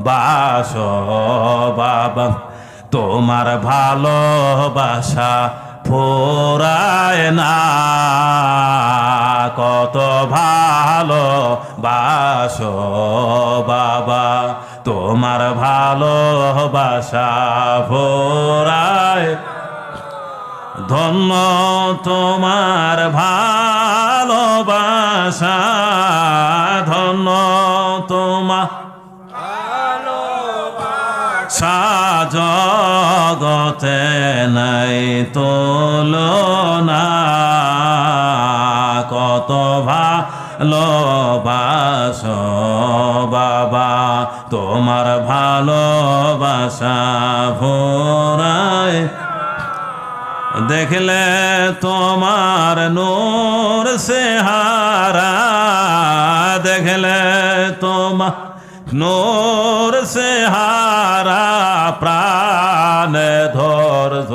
বাসো বাবা তোমার ভালোবাসা ফুরায় না কত ভালোবাসো বাবা তোমার ভালোবাসা ফুরায় ধন্য তোমার ভালোবাসা ধন্য তোমার জগতে নাই তুলনা কত ভালোবাসো বাবা তোমার ভালোবাসা ফুরায় দেখলে তোমার নূর চেহারা দেখলে তোমার নূর চেহারা প্রাণে ধৈর্য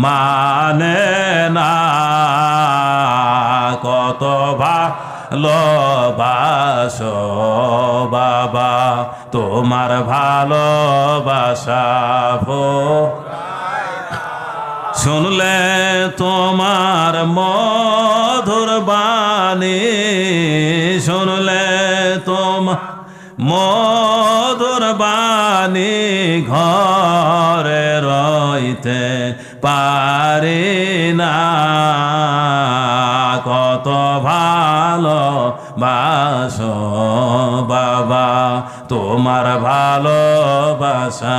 মানে না কত ভালোবাসো বাবা তোমার ভালোবাসা শুনলে তোমার মধুর বাণী শুনলে তোমার মধুর বাণী ঘরে রইতে পারি না কত ভালোবাসো বাবা তোমার ভালোবাসা